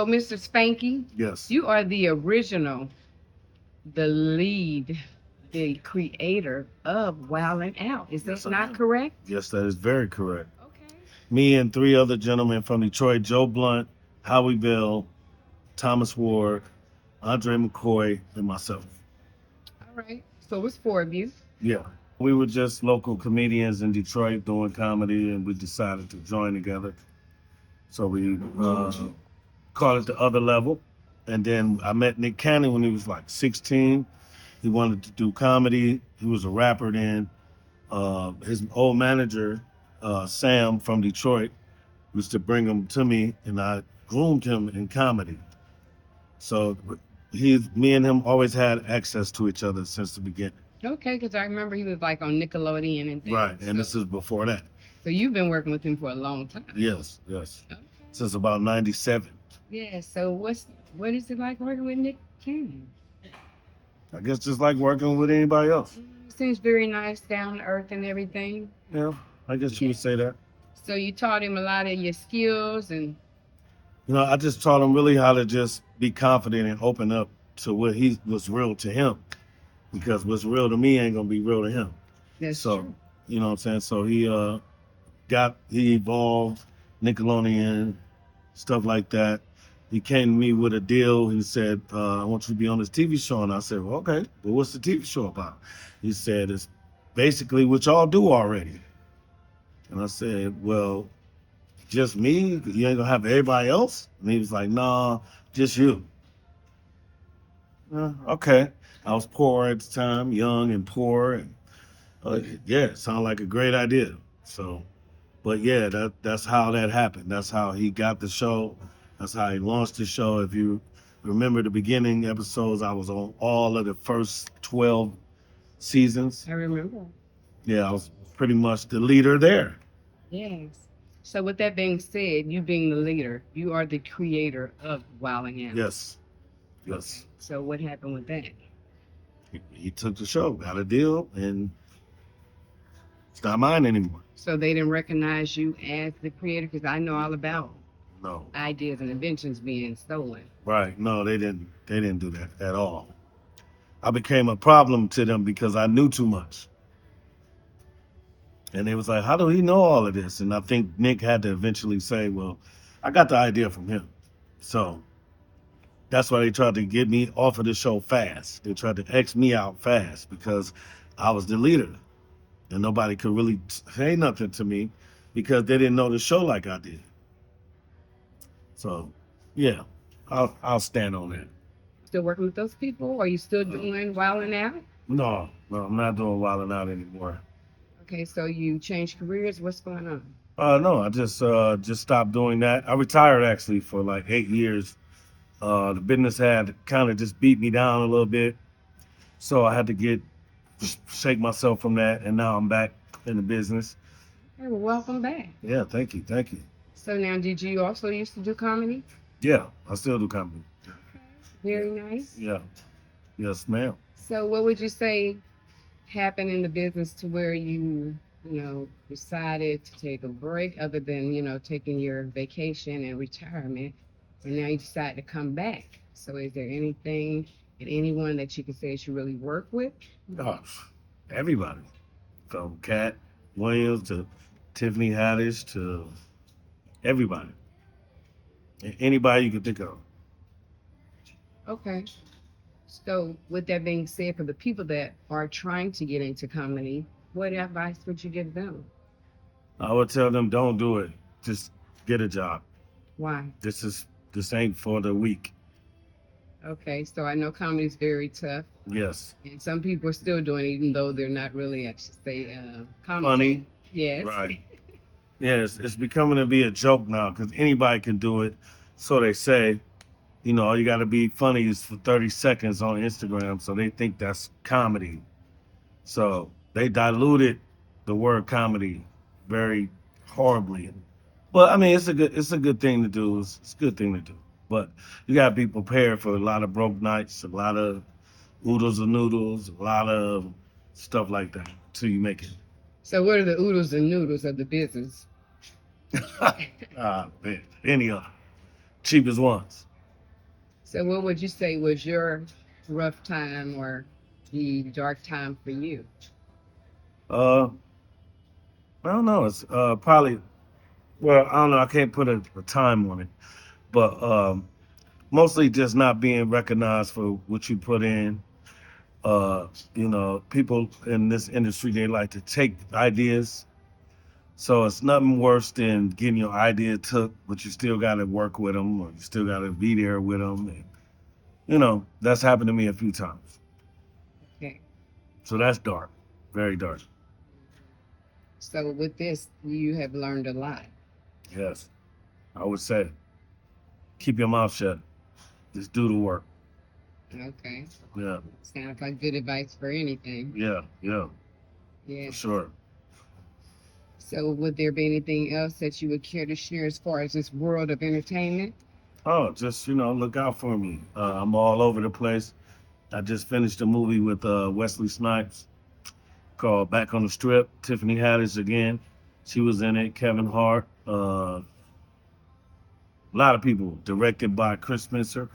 Mr. Spanky, Yes. you are the original, the lead, the creator of Wildin' Out. Is Yes, that I not am. correct? Yes, that is very correct. Okay. Me and three other gentlemen from Detroit, Joe Blunt, Howie Bell, Thomas Ward, Andre McCoy, and myself. All right. So it's four of you. Yeah. We were just local comedians in Detroit doing comedy, and we decided to join together. So we called it The Other Level. And then I met Nick Cannon when he was like 16. He wanted to do comedy. He was a rapper then. His old manager, Sam from Detroit, used to bring him to me, and I groomed him in comedy. So me and him always had access to each other since the beginning. Okay, because I remember he was like on Nickelodeon and things. Right, and this is before that. So you've been working with him for a long time. Yes, yes. Okay. Since about 97. Yeah. So what is it like working with Nick Cannon? I guess just like working with anybody else. Seems very nice, down to earth, and everything. Yeah, I guess you would say that. So you taught him a lot of your skills and. I just taught him really how to just be confident and open up to what's real to him. Because what's real to me ain't gonna be real to him. That's So, true. you know what I'm saying? So he evolved, Nickelodeon, stuff like that. He came to me with a deal. He said, I want you to be on this TV show. And I said, well, okay, but what's the TV show about? He said, it's basically what y'all do already. And I said, well, just me? You ain't gonna have everybody else? And he was like, nah, just you. Okay. I was poor at the time, young and poor. And yeah, it sounded like a great idea. So, but yeah, that's how that happened. That's how he got the show. That's how he launched the show. If you remember the beginning episodes, I was on all of the first 12 seasons. I remember. Yeah, I was pretty much the leader there. Yes. So with that being said, you being the leader, you are the creator of Wilding Out. Yes. Yes. So what happened with that? He took the show, got a deal, and it's not mine anymore. So they didn't recognize you as the creator? Because I know all about No. ideas and inventions being stolen. Right. No, they didn't. They didn't do that at all. I became a problem to them because I knew too much. And they was like, how do he know all of this? And I think Nick had to eventually say, well, I got the idea from him. So that's why they tried to get me off of the show fast. They tried to X me out fast because I was the leader. And nobody could really say nothing to me because they didn't know the show like I did. So, yeah, I'll stand on that. Still working with those people? Or are you still doing Wilding Out? No, I'm not doing Wildin' Out anymore. Okay, so you changed careers. What's going on? No, I just stopped doing that. I retired actually for like 8 years. The business had kind of just beat me down a little bit, so I had to shake myself from that, and now I'm back in the business. Hey, well, welcome back. Yeah, thank you. So now, did you also used to do comedy? Yeah, I still do comedy. Very nice. Yeah, yes, ma'am. So what would you say happened in the business to where you decided to take a break other than, taking your vacation and retirement, and now you decide to come back? So is there anything and anyone that you can say that you really work with? Oh, everybody, from Cat Williams to Tiffany Haddish to everybody, anybody you can think of. Okay. So with that being said, for the people that are trying to get into comedy, what advice would you give them? I would tell them, don't do it. Just get a job. Why? This ain't for the weak. Okay, so I know comedy is very tough, Yes. and some people are still doing it, even though they're not really, I should say, comedy. Funny. Yes. Right. Yes, it's becoming to be a joke now because anybody can do it. So they say, all you got to be funny is for 30 seconds on Instagram. So they think that's comedy. So they diluted the word comedy very horribly. But I mean, it's a good thing to do. It's a good thing to do. But you got to be prepared for a lot of broke nights, a lot of oodles and noodles, a lot of stuff like that till you make it. So what are the oodles and noodles of the business? Man, any of them. Cheapest ones. So, what would you say was your rough time or the dark time for you? Uh, I don't know. It's probably, well, I don't know. I can't put a time on it, but mostly just not being recognized for what you put in. Uh, people in this industry, they like to take ideas. So it's nothing worse than getting your idea took, but you still got to work with them, or you still got to be there with them. And, that's happened to me a few times. Okay. So that's dark, very dark. So, with this, you have learned a lot. Yes, I would say keep your mouth shut. Just do the work. Okay. Yeah, Sounds like good advice for anything. yeah, Yeah. for sure. So, would there be anything else that you would care to share as far as this world of entertainment? Oh, just look out for me. I'm all over the place. I just finished a movie with Wesley Snipes called Back on the Strip. Tiffany Haddish again. She was in it. Kevin Hart. A lot of people. Directed by Chris Spencer.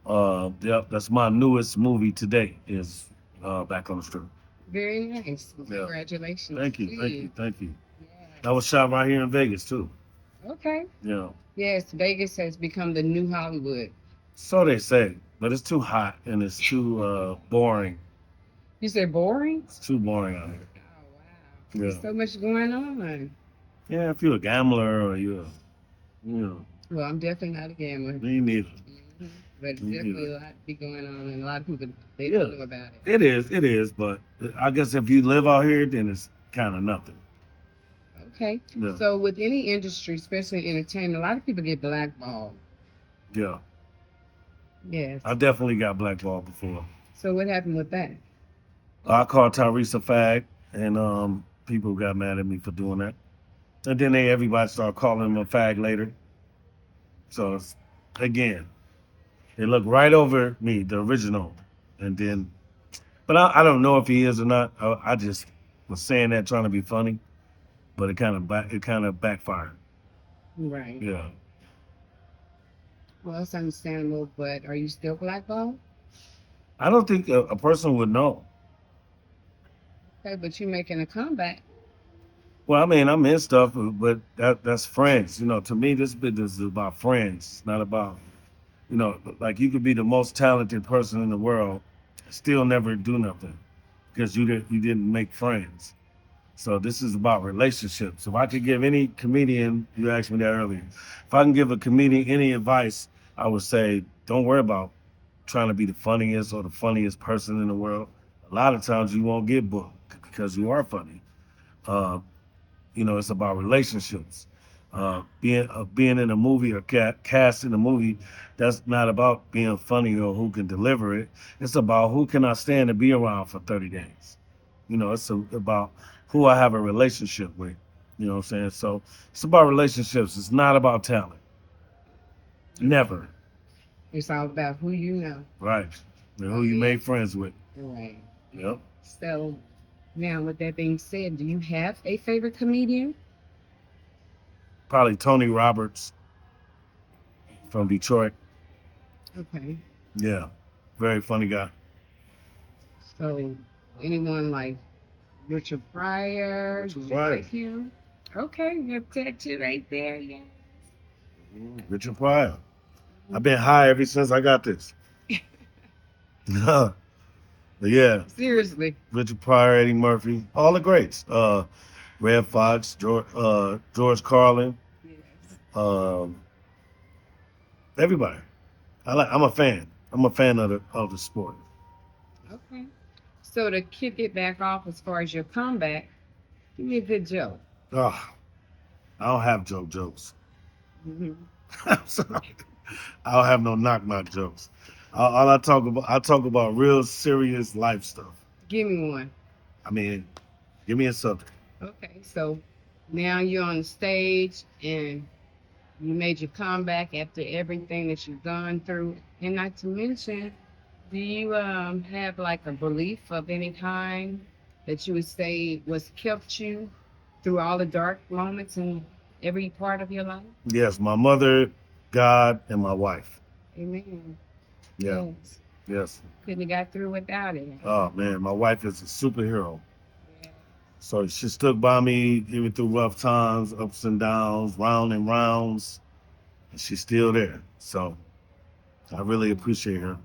Yep, that's my newest movie today. Is Back on the Strip. Very nice. Yeah. Congratulations Thank to you, thank you, you. thank you. That Yeah. was shot right here in Vegas too. Okay. Yeah. Yes, Vegas has become the new Hollywood. So they say, but it's too hot and it's too boring. You said boring? It's too boring out here. Oh wow. Yeah. There's so much going on. Yeah, if you're a gambler or you Well, I'm definitely not a gambler. me neither. But it's Me definitely neither. a lot to be going on, and a lot of people they Yeah. don't know about it. It is, but I guess if you live out here, then it's kind of nothing. Okay. Yeah, So with any industry, especially entertainment, a lot of people get blackballed. yeah. Yes. I definitely got blackballed before. So what happened with that? I called Tyrese a fag, and people got mad at me for doing that. And then everybody started calling him a fag later. So again, they look right over me, the original, and then. But I don't know if he is or not. I just was saying that trying to be funny, but it kind of backfired. Right. Yeah. Well, it's understandable, but are you still blackballed? I don't think a person would know. Okay, but you're making a comeback. Well, I mean, I'm in stuff, but that's friends. To me, this business is about friends. It's not about, like you could be the most talented person in the world, still never do nothing because you didn't make friends. So this is about relationships. If I could give any comedian, you asked me that earlier, if I can give a comedian any advice, I would say, don't worry about trying to be the funniest or the funniest person in the world. A lot of times you won't get booked because you are funny. Uh, it's about relationships. Being in a movie or cast in a movie, that's not about being funny or who can deliver it. It's about who can I stand to be around for 30 days. About who I have a relationship with. You know what I'm saying? So it's about relationships. It's not about talent. Never. It's all about who you know. Right. And Oh who you yeah. made friends with. Right. Yep. So now, with that being said, do you have a favorite comedian? Probably Tony Roberts from Detroit. Okay. Yeah. Very funny guy. So anyone like Richard Pryor? Richard Do you Pryor. like him? Okay, your tattoo right there. Yeah. Richard Pryor. I've been high ever since I got this. But yeah, Seriously. Richard Pryor, Eddie Murphy, all the greats. Red Fox, George Carlin, Yes. um, everybody. I'm a fan. I'm a fan of the sport. Okay. So to kick it back off as far as your comeback, give me a good joke. Oh, I don't have jokes. Hmm. I'm sorry. I don't have no knock jokes. All I talk about real serious life stuff. Give me one. I mean, give me a subject. Okay. So now you're on the stage and you made your comeback after everything that you've gone through. And not to mention, do you have like a belief of any kind that you would say was kept you through all the dark moments in every part of your life? Yes, my mother, God, and my wife. Amen. Yeah. Yes. Yes. Couldn't have got through without it. Oh man, my wife is a superhero. Yeah. So she stuck by me even through rough times, ups and downs, round and rounds, and she's still there. So I really appreciate her.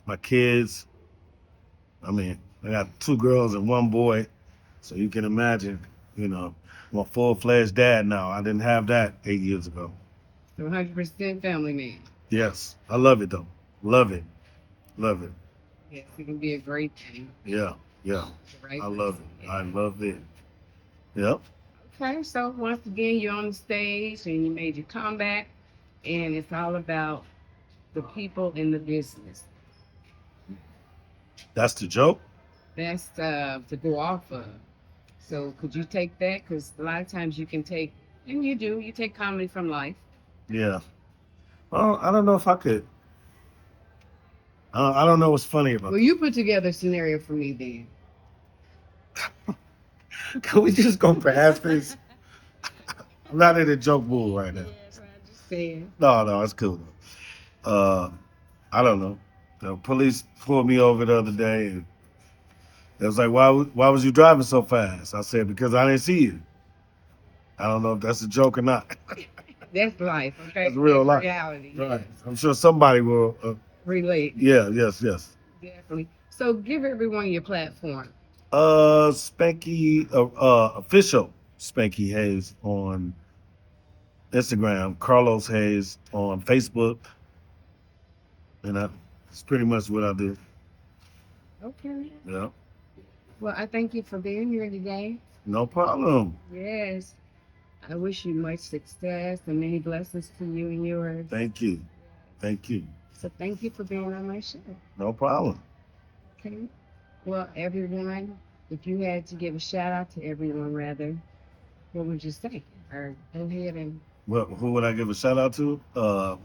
My kids, I mean, I got 2 girls and 1 boy, so you can imagine, I'm a full-fledged dad now. I didn't have that 8 years ago. So 100% family man. Yes, I love it though. Love it. Love it. Yes, it can be a great thing. Yeah, yeah. The right I love person. it. I love it. Yep. Okay, so once again, you're on the stage and you made your comeback, and it's all about the people in the business. That's the joke? That's to go off of. So could you take that? Because a lot of times you can take, and you do, you take comedy from life. Yeah. Well, I don't know if I could. I don't know what's funny about Well, you put together a scenario for me then. it. Can we just go past this? I'm not in a joke mood right now. Yes, I just said. No, it's cool. I don't know. The police pulled me over the other day, and they was like, "Why was you driving so fast?" I said, "Because I didn't see you." I don't know if that's a joke or not. That's life, okay? That's real life. Reality. Right. I'm sure somebody will. Relate. Yeah. Yes. Definitely. So give everyone your platform. Spanky, official Spanky Hayes on Instagram, Carlos Hayes on Facebook, and that's pretty much what I do. Okay. Yeah, Well, I thank you for being here today. no problem. Yes. I wish you much success and many blessings to you and yours. Thank you. So thank you for being on my show. No problem. Okay. Well, everyone, if you had to give a shout out to everyone, rather, what would you say? Or go ahead and. Well, who would I give a shout out to? I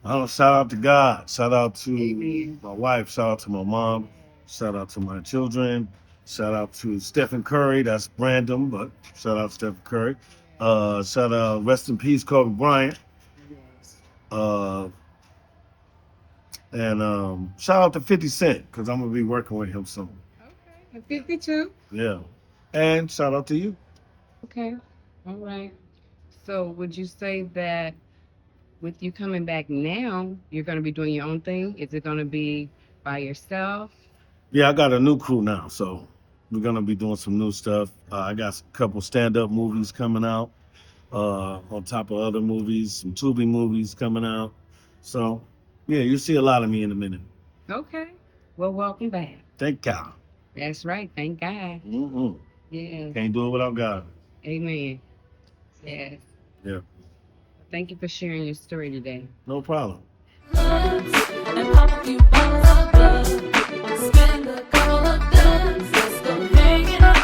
don't shout out to God. Shout out to Amen. my wife. Shout out to my mom. Shout out to my children. Shout out to Stephen Curry. That's random, but shout out to Stephen Curry. Shout out, rest in peace, Kobe Bryant. Yes. And shout out to 50 Cent, because I'm going to be working with him soon. Okay. And 52. Yeah. And shout out to you. Okay. All right. So would you say that with you coming back now, you're going to be doing your own thing? Is it going to be by yourself? Yeah, I got a new crew now, so we're going to be doing some new stuff. I got a couple stand-up movies coming out, on top of other movies, some Tubi movies coming out. So, yeah, you'll see a lot of me in a minute. Okay. Well, welcome back. Thank God. That's right. Thank God. Mm-mm. Yeah. Can't do it without God. Amen. Yes. Yeah. Thank you for sharing your story today. No problem. And pop you bottles of blood. Spend a couple of duds. Let's go hang it up.